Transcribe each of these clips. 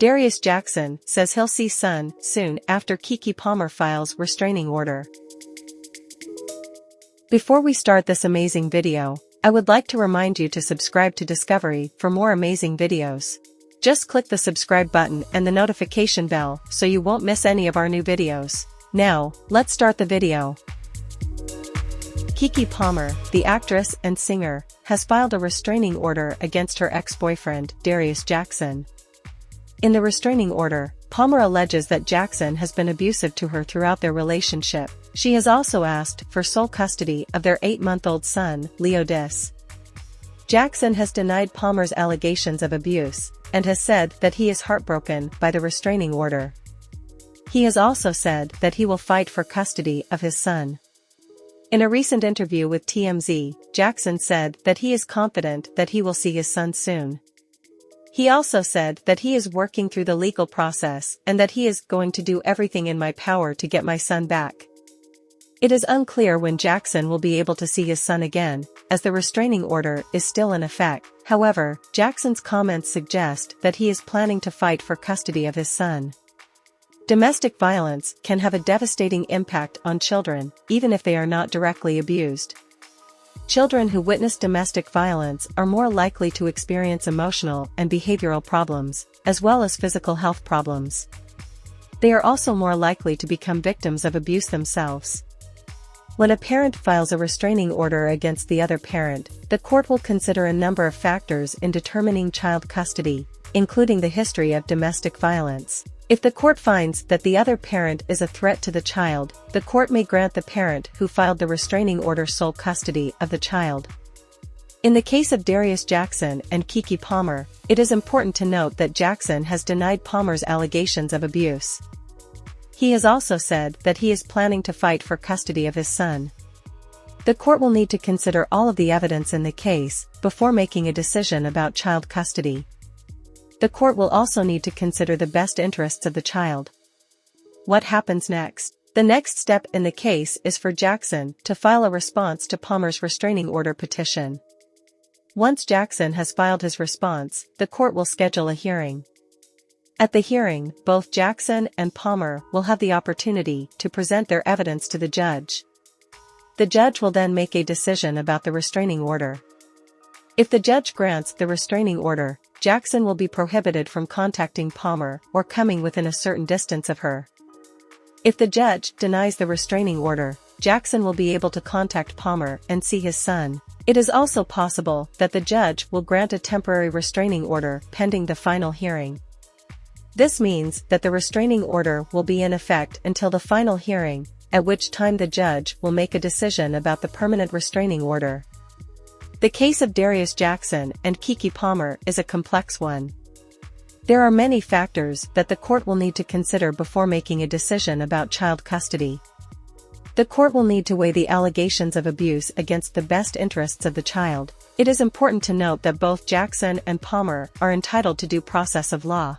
Darius Jackson says he'll see son soon after Keke Palmer files restraining order. Before we start this amazing video, I would like to remind you to subscribe to Discovery for more amazing videos. Just click the subscribe button and the notification bell so you won't miss any of our new videos. Now, let's start the video. Keke Palmer, the actress and singer, has filed a restraining order against her ex-boyfriend, Darius Jackson. In the restraining order, Palmer alleges that Jackson has been abusive to her throughout their relationship. She has also asked for sole custody of their 8-month-old son, Leo Dis. Jackson has denied Palmer's allegations of abuse, and has said that he is heartbroken by the restraining order. He has also said that he will fight for custody of his son. In a recent interview with TMZ, Jackson said that he is confident that he will see his son soon. He also said that he is working through the legal process and that he is going to do everything in my power to get my son back. It is unclear when Jackson will be able to see his son again, as the restraining order is still in effect. However, Jackson's comments suggest that he is planning to fight for custody of his son. Domestic violence can have a devastating impact on children, even if they are not directly abused. Children who witness domestic violence are more likely to experience emotional and behavioral problems, as well as physical health problems. They are also more likely to become victims of abuse themselves. When a parent files a restraining order against the other parent, the court will consider a number of factors in determining child custody, including the history of domestic violence. If the court finds that the other parent is a threat to the child, the court may grant the parent who filed the restraining order sole custody of the child. In the case of Darius Jackson and Keke Palmer, it is important to note that Jackson has denied Palmer's allegations of abuse. He has also said that he is planning to fight for custody of his son. The court will need to consider all of the evidence in the case before making a decision about child custody. The court will also need to consider the best interests of the child. What happens next? The next step in the case is for Jackson to file a response to Palmer's restraining order petition. Once Jackson has filed his response, the court will schedule a hearing. At the hearing, both Jackson and Palmer will have the opportunity to present their evidence to the judge. The judge will then make a decision about the restraining order. If the judge grants the restraining order, Jackson will be prohibited from contacting Palmer or coming within a certain distance of her. If the judge denies the restraining order, Jackson will be able to contact Palmer and see his son. It is also possible that the judge will grant a temporary restraining order pending the final hearing. This means that the restraining order will be in effect until the final hearing, at which time the judge will make a decision about the permanent restraining order. The case of Darius Jackson and Keke Palmer is a complex one. There are many factors that the court will need to consider before making a decision about child custody. The court will need to weigh the allegations of abuse against the best interests of the child. It is important to note that both Jackson and Palmer are entitled to due process of law.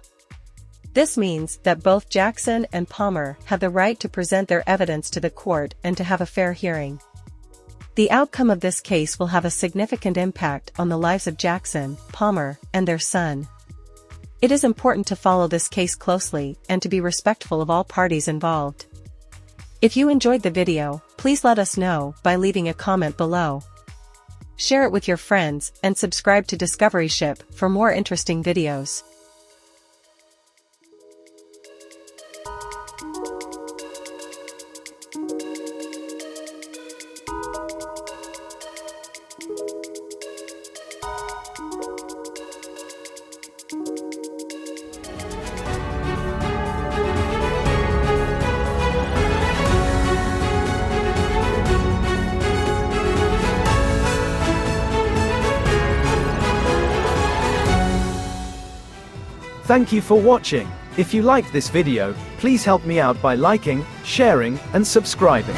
This means that both Jackson and Palmer have the right to present their evidence to the court and to have a fair hearing. The outcome of this case will have a significant impact on the lives of Jackson, Palmer, and their son. It is important to follow this case closely and to be respectful of all parties involved. If you enjoyed the video, please let us know by leaving a comment below. Share it with your friends and subscribe to Discovery Ship for more interesting videos. Thank you for watching. If you liked this video, please help me out by liking, sharing, and subscribing.